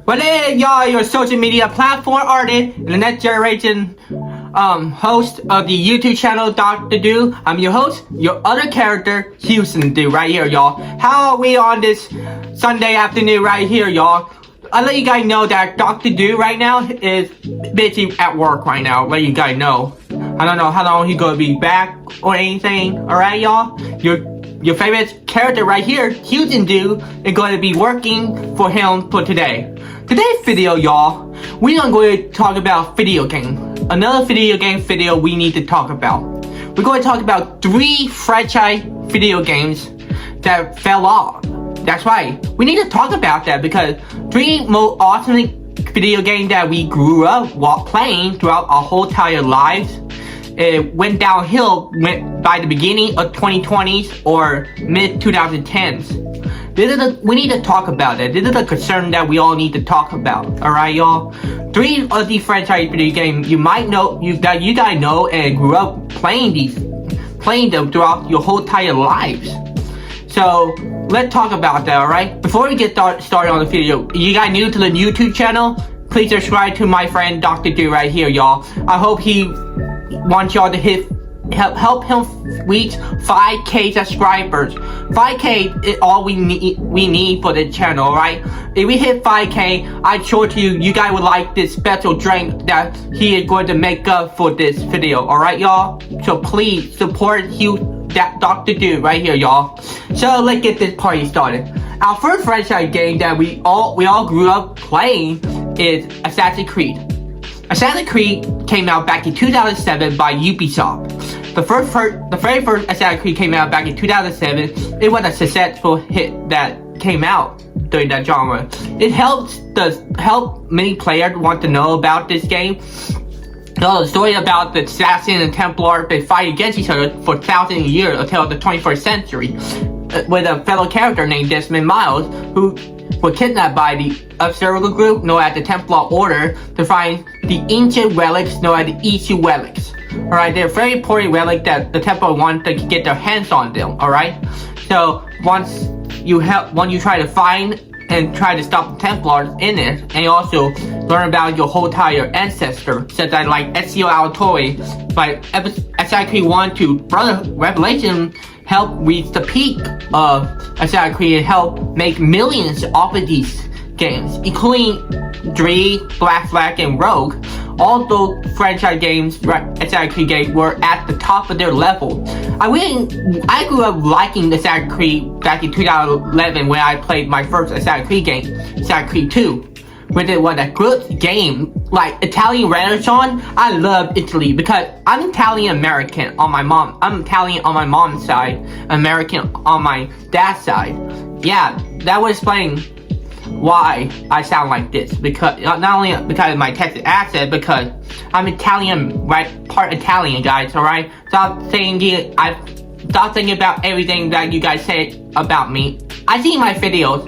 Whether y'all your social media platform artist and the next generation host of the YouTube channel Dr. Do, I'm your host, your other character, Houston Do, right here, y'all. How are we on this Sunday afternoon right here, y'all? I'll let you guys know that Dr. Do right now is busy at work right now, let you guys know. I don't know how long he's gonna be back or anything, alright, y'all? Your favorite character right here, Houston Do, is going to be working for him for today. Today's video, y'all, we are going to talk about video game. Another video game video we need to talk about. We're going to talk about 3 franchise video games that fell off. That's right. We need to talk about that because 3 most awesome video games that we grew up while playing throughout our whole entire lives. It went downhill by the beginning of 2020s or mid 2010s. We need to talk about that. This is a concern that we all need to talk about. Alright, y'all? 3 of these franchise video games you might know, that you guys know and grew up playing them throughout your whole entire lives. So let's talk about that, alright? Before we get started on the video, you guys new to the YouTube channel? Please subscribe to my friend Dr. Do right here, y'all. I hope he wants y'all to help him reach 5K subscribers. 5K is all we need for the channel, alright? If we hit 5K, I'm sure you guys would like this special drink that he is going to make up for this video, alright, y'all? So please support that Dr. Do right here, y'all. So let's get this party started. Our first franchise game that we all grew up playing is Assassin's Creed. Assassin's Creed came out back in 2007 by Ubisoft. The very first Assassin's Creed came out back in 2007. It was a successful hit that came out during that genre. It helped many players want to know about this game. The story about the assassin and Templar, they fight against each other for thousands of years until the 21st century, with a fellow character named Desmond Miles, who were kidnapped by the observer group known as the Templar Order to find the ancient relics known as the Issue relics. Alright, they're very important relics that the Templar want to get their hands on them, alright? So once you try to find and try to stop the Templars in it, and you also learn about your whole entire ancestor, such as like Ezio Auditore, by Assassin's Creed 1 to Brother Revelation, help reach the peak of Assassin's Creed and help make millions off of these games, including Dree, Black Flag, and Rogue. All those franchise games, Assassin's Creed games, were at the top of their level. I grew up liking Assassin's Creed back in 2011 when I played my first Assassin's Creed game, Assassin's Creed 2. Which it was a good game, like Italian Renaissance. I love Italy because I'm Italian American on my mom. I'm Italian on my mom's side, American on my dad's side. Yeah, that would explain why I sound like this. Because not only because of my Texas accent, because I'm Italian, right? Part Italian, guys. All right. Stop thinking about everything that you guys say about me. I see my videos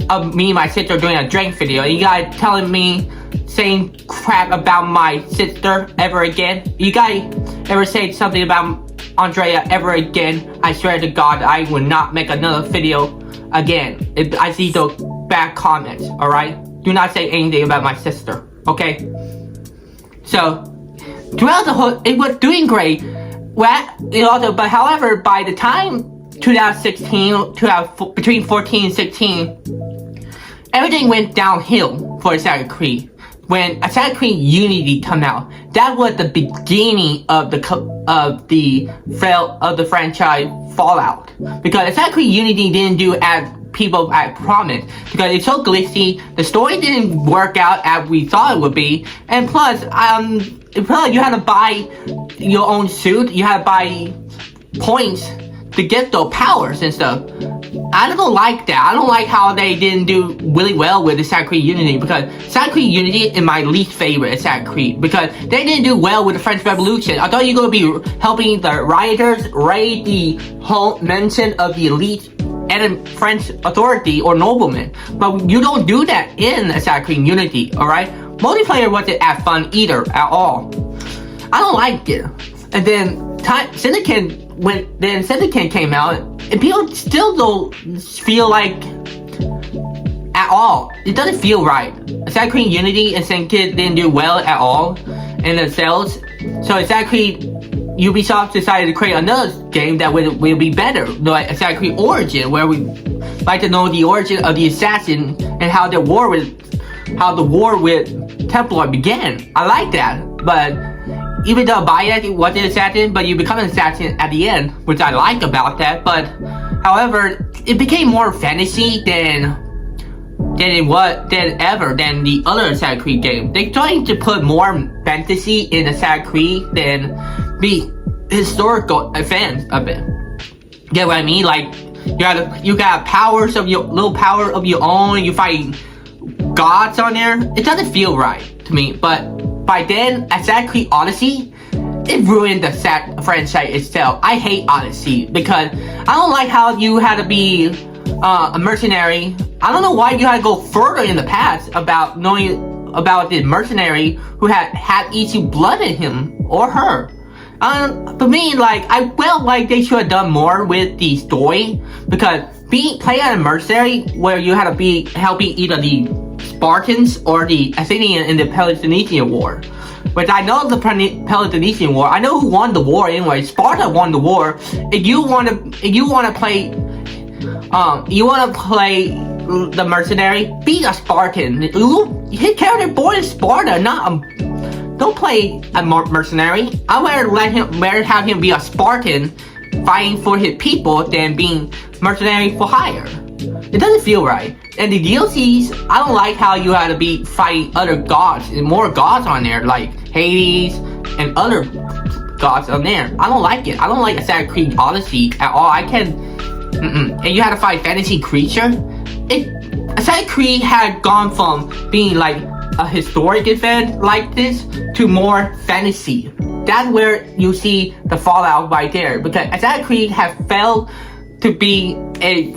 of me and my sister doing a drink video. You guys telling me saying crap about my sister ever again? You guys ever say something about Andrea ever again? I swear to God, I will not make another video again if I see those bad comments, alright? Do not say anything about my sister, okay? So, throughout the whole, it was doing great. But however, by the time 2016, between 14 and 16, everything went downhill for Assassin's Creed. When Assassin's Creed Unity came out, that was the beginning of the franchise fallout. Because Assassin's Creed Unity didn't do as people had promised, because it's so glitchy. The story didn't work out as we thought it would be, and plus, you had to buy your own suit. You had to buy points to get those powers and stuff. I don't like that. I don't like how they didn't do really well with Assassin's Creed Unity, because Assassin's Creed Unity is my least favorite Assassin's Creed, because they didn't do well with the French Revolution. I thought you were going to be helping the rioters raid the whole mention of the elite and French authority or noblemen, but you don't do that in Assassin's Creed Unity, alright? Multiplayer wasn't as fun either, at all. I don't like it. And then Syndicate came out, and people still don't feel like at all. It doesn't feel right. Assassin's Creed Unity and Syndicate didn't do well at all in the sales. So Assassin's Creed Ubisoft decided to create another game that will be better, like Assassin's Creed Origin, where we like to know the origin of the assassin and how the war with Templar began. I like that, but even though Bayek was an assassin, but you become an assassin at the end, which I like about that. But however, it became more fantasy than the other Assassin's Creed game. They're trying to put more fantasy in Assassin's Creed than be historical events of it. Get what I mean? Like you got powers of your little power of your own. You fight gods on there. It doesn't feel right to me. But by then, Assassin's Creed Odyssey, it ruined the franchise itself. I hate Odyssey because I don't like how you had to be a mercenary. I don't know why you had to go further in the past about knowing about the mercenary who had eating blood in him or her. For me, like, I felt like they should have done more with the story, because playing as a mercenary where you had to be helping either the Spartans or the Athenian in the Peloponnesian War. Which I know the Peloponnesian War. I know who won the war anyway. Sparta won the war. If you want to play the mercenary, be a Spartan. His character born in Sparta, don't play a mercenary. I would rather have him be a Spartan fighting for his people than being mercenary for hire. It doesn't feel right. And the DLCs, I don't like how you had to be fighting other gods and more gods on there, like Hades and other gods on there. I don't like it. I don't like Assassin's Creed Odyssey at all. And you had to fight fantasy creature. Assassin's Creed had gone from being like a historic event like this to more fantasy. That's where you see the fallout right there, because Assassin's Creed has failed to be a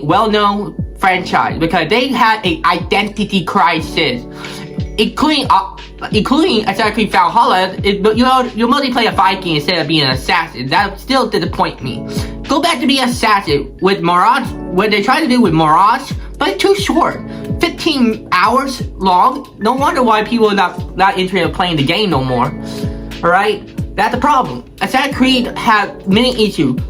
well-known franchise because they had an identity crisis, including Assassin's Creed Valhalla. You mostly play a Viking instead of being an assassin. That still disappoint me. Go back to being an assassin with Mirage, what they tried to do with Mirage, but it's too short. 15 hours long. No wonder why people are not interested in playing the game no more. Alright? That's the problem. Assassin's Creed had many issues.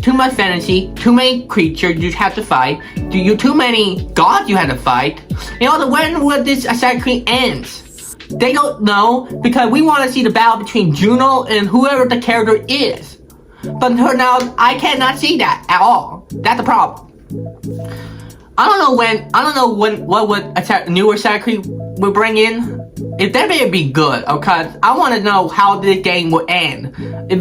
Too much fantasy, too many creatures you have to fight, too many gods you had to fight. When would this Assassin's Creed ends? They don't know, because we want to see the battle between Juno and whoever the character is. But now I cannot see that at all. That's the problem. I don't know what would newer Assassin's Creed will bring in. If that may be good, okay? I want to know how this game will end. If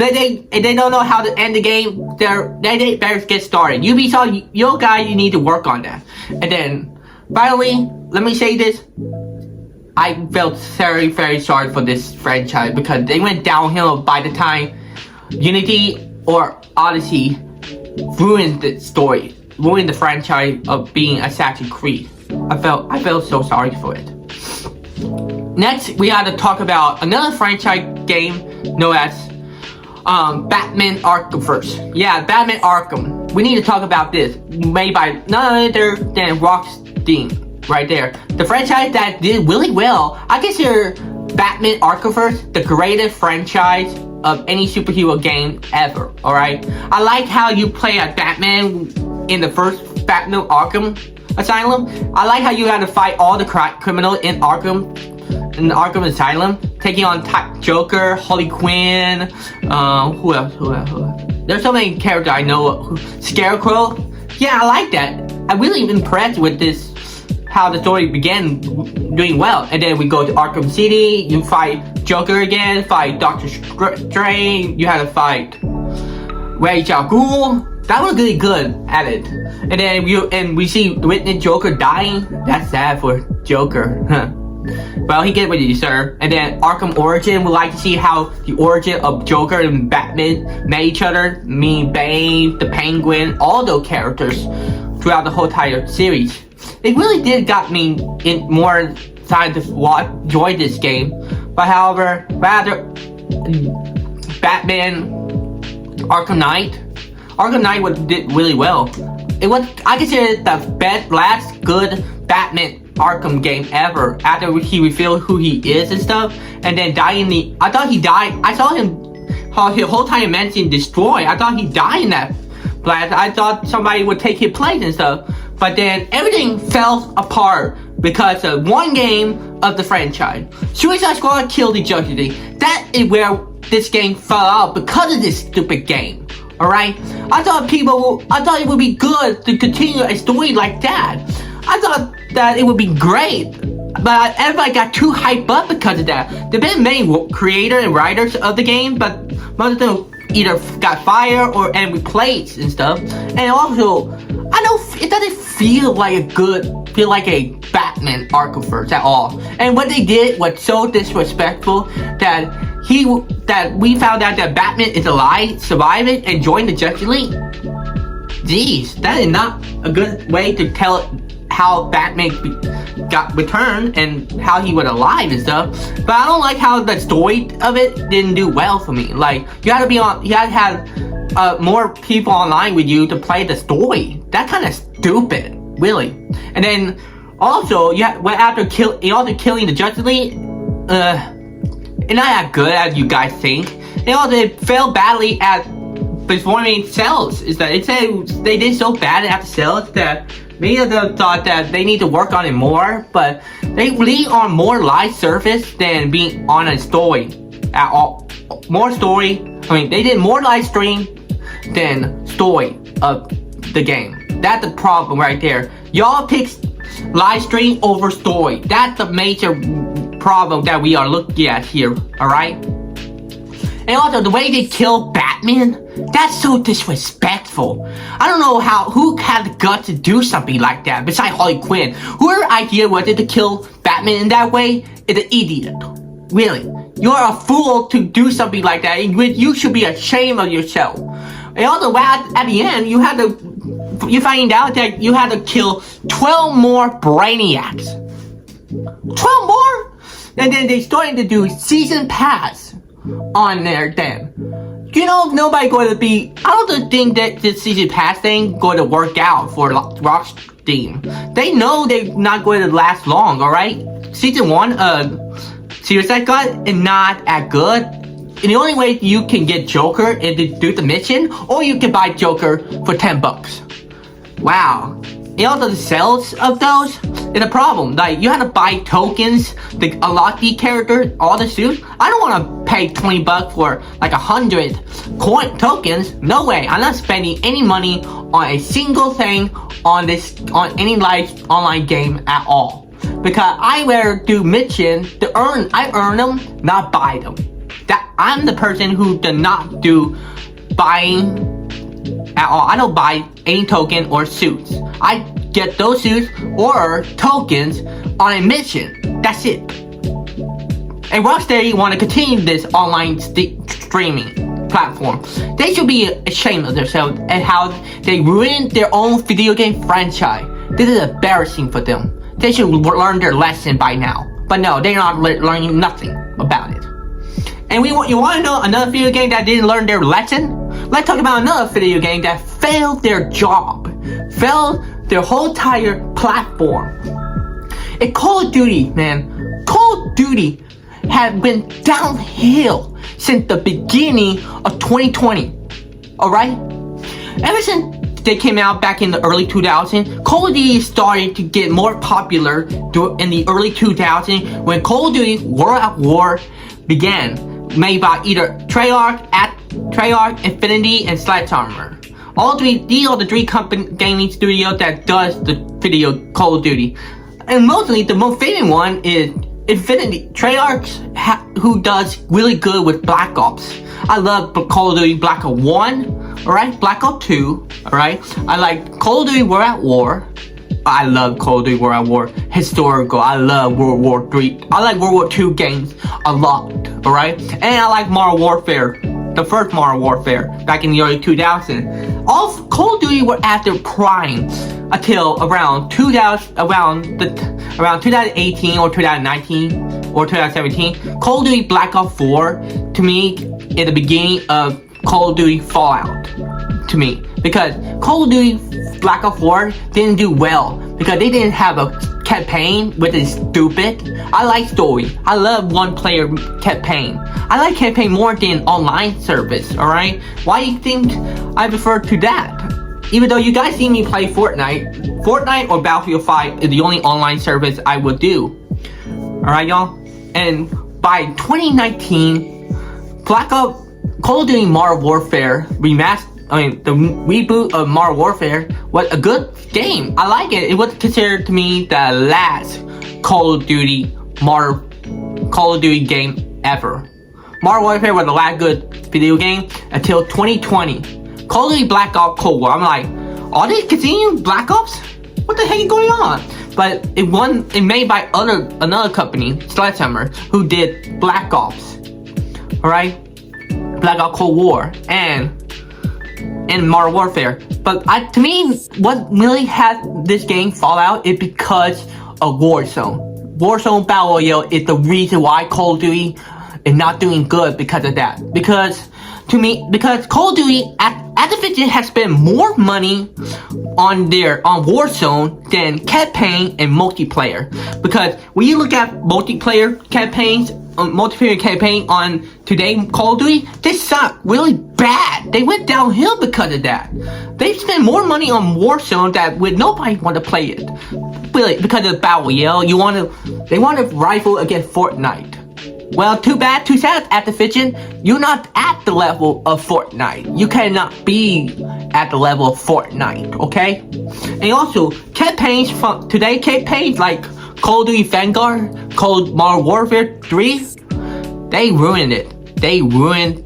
they don't know how to end the game, they better get started. Ubisoft, you guys, you need to work on that. And then, finally, let me say this. I felt very, very sorry for this franchise because they went downhill by the time Unity or Odyssey ruined the story, ruined the franchise of being Assassin's Creed. I felt so sorry for it. Next, we have to talk about another franchise game known as Batman Arkham. Yeah, Batman Arkham. We need to talk about this. Made by none other than Rocksteady, right there. The franchise that did really well. I consider Batman Arkham the greatest franchise of any superhero game ever. Alright? I like how you play as Batman in the first Batman Arkham Asylum. I like how you had to fight all the criminals in the Arkham Asylum, taking on Joker, Harley Quinn, who else? There's so many characters I know. Scarecrow. Yeah, I like that. I'm really impressed with this, how the story began doing well. And then we go to Arkham City, you fight Joker again, fight Doctor Strange, you had to fight Ra's al Ghul. That was really good at it. And then we see witness Joker dying. That's sad for Joker. Well, he get what you deserve. And then Arkham Origin, we like to see how the origin of Joker and Batman met each other. Bane, the Penguin, all those characters throughout the whole entire series. It really did got me in more time to enjoy this game. But however, rather Batman Arkham Knight did really well. I consider it the last good Batman Arkham game ever. After he revealed who he is and stuff, and then died in the. I thought he died. I saw him the whole time mentioning destroy. I thought he died in that blast. I thought somebody would take his place and stuff, but then everything fell apart because of one game of the franchise. Suicide Squad killed the Justice League. That is where this game fell out because of this stupid game. Alright? I thought it would be good to continue a story like that. I thought that it would be great. But everybody got too hyped up because of that. There have been many creators and writers of the game, but most of them either got fired and replaced and stuff. And also, I know it doesn't feel like a Batman Arkham at all. And what they did was so disrespectful that we found out that Batman is alive, surviving, and joined the Justice League. Jeez, that is not a good way to tell how Batman got returned and how he was alive and stuff. But I don't like how the story of it didn't do well for me. Like, you had to have more people online with you to play the story. That's kind of stupid, really. And then also, after killing the Justice League, it's not that good as you guys think. And also, it failed badly at performing sales. Is that they did so bad at the sales that many of them thought that they need to work on it more, but they lean on more live service than being on a story at all. More story. I mean, they did more live stream than story of the game. That's the problem right there. Y'all pick live stream over story. That's the major problem that we are looking at here. All right. And also, the way they kill Batman, that's so disrespectful. I don't know who had the guts to do something like that besides Harley Quinn. Whoever idea was it to kill Batman in that way is an idiot. Really. You're a fool to do something like that. You should be ashamed of yourself. And also, at the end, you find out that you had to kill 12 more Brainiacs. 12 more? And then they started to do season pass on there then. You know, nobody going to be. I don't think that this season pass thing going to work out for Rock's team. They know they're not going to last long. All right, season 1 Suicide Squad is not that good. And the only way you can get Joker is to do the mission, or you can buy Joker for $10. Wow. And also the sales of those is a problem. Like, you have to buy tokens to unlock the characters, all the suits. I don't want to pay $20 for like 100 coin tokens. No way. I'm not spending any money on a single thing on any live online game at all. Because I rather do missions to earn. I earn them, not buy them. I'm the person who does not do buying at all. I don't buy any token or suits. I get those suits or tokens on a mission. That's it. And Rocksteady want to continue this online streaming platform. They should be ashamed of themselves and how they ruined their own video game franchise. This is embarrassing for them. They should learn their lesson by now. But no, they're not learning nothing about it. And you want to know another video game that didn't learn their lesson? Let's talk about another video game that failed their job. Failed their whole entire platform. And Call of Duty, man. Call of Duty had been downhill since the beginning of 2020. Alright? Ever since they came out back in the early 2000s, Call of Duty started to get more popular in the early 2000s when Call of Duty World at War began, made by either Treyarch, Infinity, and Sledgehammer. These are the three gaming studios that does the video Call of Duty. And mostly, the most famous one is Infinity. Treyarch, who does really good with Black Ops. I love Call of Duty Black Ops 1, alright? Black Ops 2, alright? I like Call of Duty World at War. I love Call of Duty World at War. Historical. I love World War 3. I like World War 2 games a lot, alright? And I like Modern Warfare. The first Modern Warfare back in the early 2000s. All Call of Duty were at their prime until around 2018 or 2019 or 2017. Call of Duty Black Ops 4 to me is the beginning of Call of Duty Fallout to me, because Call of Duty Black Ops 4 didn't do well because they didn't have a campaign, which is stupid. I like story. I love one-player campaign. I like campaign more than online service, alright? Why do you think I prefer to that? Even though you guys see me play Fortnite or Battlefield 5 is the only online service I would do. Alright, y'all? And by 2019, Call of Duty Modern Warfare the reboot of Modern Warfare was a good game. I like it. It was considered to me the last Call of Duty game ever. Modern Warfare was the last good video game until 2020. Call of Duty Black Ops Cold War. I'm like, are they continuing Black Ops? What the heck is going on? But it made by another company, Sledgehammer, who did Black Ops. Alright? Black Ops Cold War and Modern Warfare. But to me, what really had this game fall out is because of Warzone. Warzone Battle Royale is the reason why Call of Duty is not doing good because of that. Because Call of Duty, Activision has spent more money on Warzone than campaign and multiplayer. Because when you look at multiplayer campaign on today Call of Duty, they suck really bad. They went downhill because of that. They spent more money on Warzone that would nobody want to play it. Really, because of the Battle Royale, they want to rival against Fortnite. Well, too sad, Activision, you're not at the level of Fortnite. You cannot be at the level of Fortnite, okay? And also, campaigns like Call of Duty Vanguard, Modern Warfare 3, they ruined it. They ruined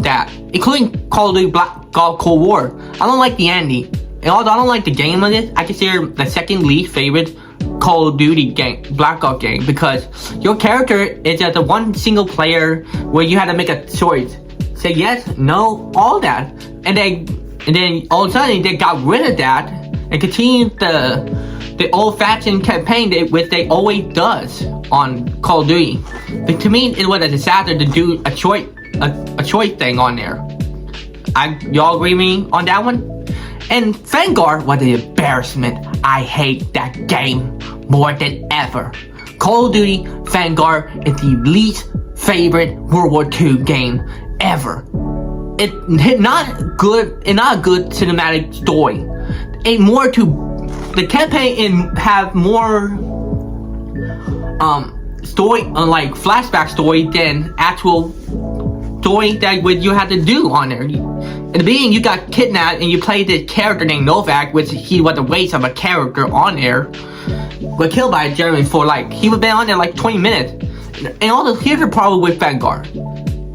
that. Including Call of Duty Black Ops Cold War. I don't like the ending. And although I don't like the game of it, I consider the second least favorite Call of Duty game, Black Ops game, because your character is just a one single player where you had to make a choice. Say yes, no, all that. And then all of a sudden they got rid of that and continued the old-fashioned campaign which they always does on Call of Duty. But to me, it was a disaster to do a choice thing on there. Y'all agree with me on that one? And Vanguard was an embarrassment. I hate that game more than ever. Call of Duty Vanguard is the least favorite World War II game ever. It's not a good cinematic story. The campaign have more story, like flashback story, than actual story that you have to do on there. In the beginning, you got kidnapped and you played this character named Novak, which he was a waste of a character on there. Was killed by a German for he was been on there 20 minutes. And here's the problem with Vanguard.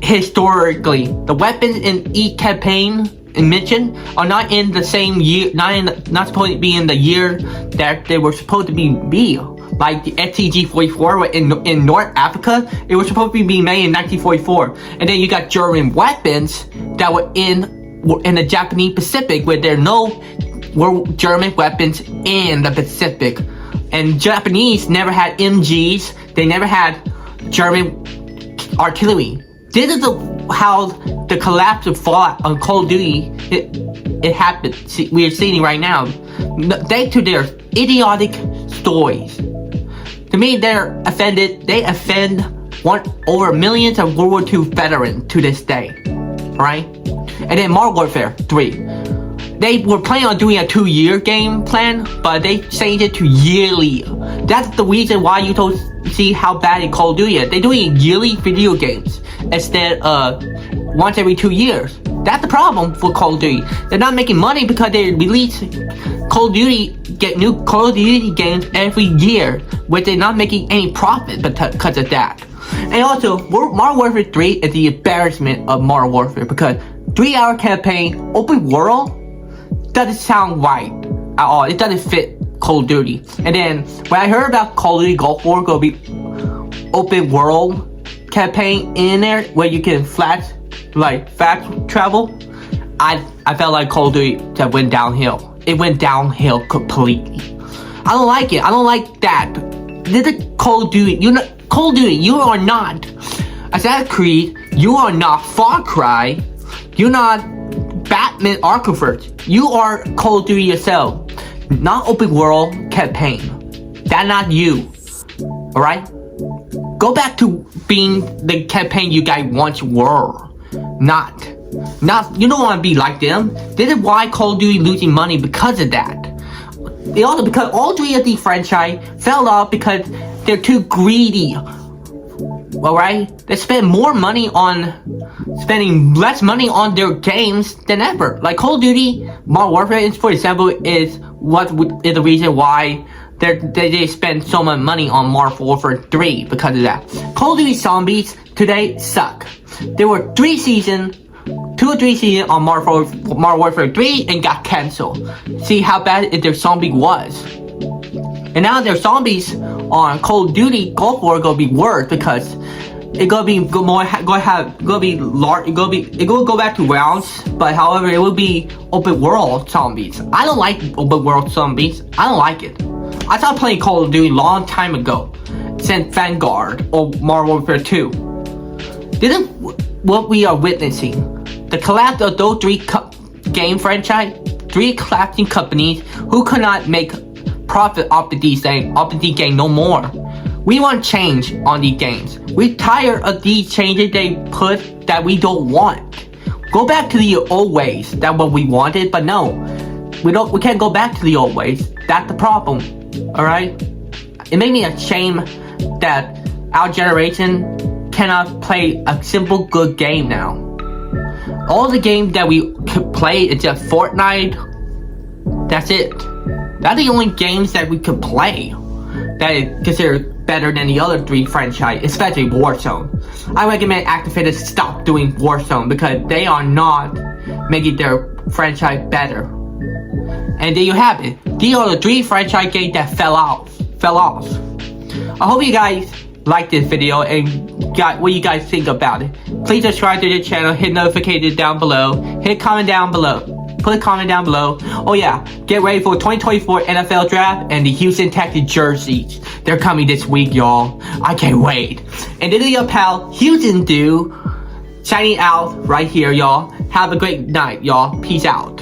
Historically, the weapons in each campaign and mission are not in the same year, not supposed to be in the year that they were supposed to be. Like the STG-44 in North Africa, it was supposed to be made in 1944. And then you got German weapons that were in the Japanese Pacific, where there were German weapons in the Pacific. And Japanese never had MGs, they never had German artillery. This is how the collapse of Fallout on Call of Duty it happened. We are seeing it right now. Thanks to their idiotic stories. To me, they're offended. They offend over millions of World War II veterans to this day, right? And then Modern Warfare 3. They were planning on doing a 2-year game plan, but they changed it to yearly. That's the reason why you don't see how bad it Call of Duty is. They're doing yearly video games instead of once every 2 years. That's the problem for Call of Duty. They're not making money because they release Call of Duty, get new Call of Duty games every year, which they're not making any profit because of that. And also, Modern Warfare 3 is the embarrassment of Modern Warfare because 3-hour campaign, open world, doesn't sound right at all. It doesn't fit Call of Duty. And then when I heard about Call of Duty Gulf War gonna be open world campaign in there where you can fast travel, I felt like Call of Duty that went downhill. It went downhill completely. I don't like it. I don't like that. This is Call of Duty. Call of Duty. You are not Assassin's Creed. You are not Far Cry. You're not Batman Arkham. You are Call of Duty yourself. Not open world campaign. That's not you. Alright? Go back to being the campaign you guys once were. Not, you don't want to be like them. This is why Call of Duty losing money because of that. Because all three of these franchise fell off because they're too greedy. Alright? They spend more money on spending less money on their games than ever. Like Call of Duty Modern Warfare, for example, is the reason why they spend so much money on Modern Warfare 3 because of that. Call of Duty Zombies today suck. There were 2 or 3 seasons on Modern Warfare 3 and got cancelled. See how bad their zombie was. And now their zombies on Call of Duty Gulf War gonna be worse because it gonna go back to rounds, but however it will be open world zombies. I don't like open world zombies. I don't like it. I stopped playing Call of Duty a long time ago, since Vanguard or Modern Warfare 2. This is what we are witnessing. The collapse of those 3 game franchise, 3 collapsing companies who could not make profit off of these game no more. We want change on these games. We're tired of these changes they put that we don't want. Go back to the old ways. That's what we wanted, but no. We can't go back to the old ways. That's the problem. Alright? It made me ashamed that our generation cannot play a simple good game now. All the games that we could play is just Fortnite. That's it. That's the only games that we could play that is considered better than the other 3 franchise, especially Warzone. I recommend Activision stop doing Warzone because they are not making their franchise better. And there you have it. These are the 3 franchise games that fell off. I hope you guys like this video and got what you guys think about it. Please subscribe to the channel, hit notifications down below, hit comment down below. Put a comment down below. Oh yeah, get ready for 2024 NFL Draft and the Houston Texans jerseys. They're coming this week, y'all. I can't wait. And this is your pal, Houston Dude, signing out right here, y'all. Have a great night, y'all. Peace out.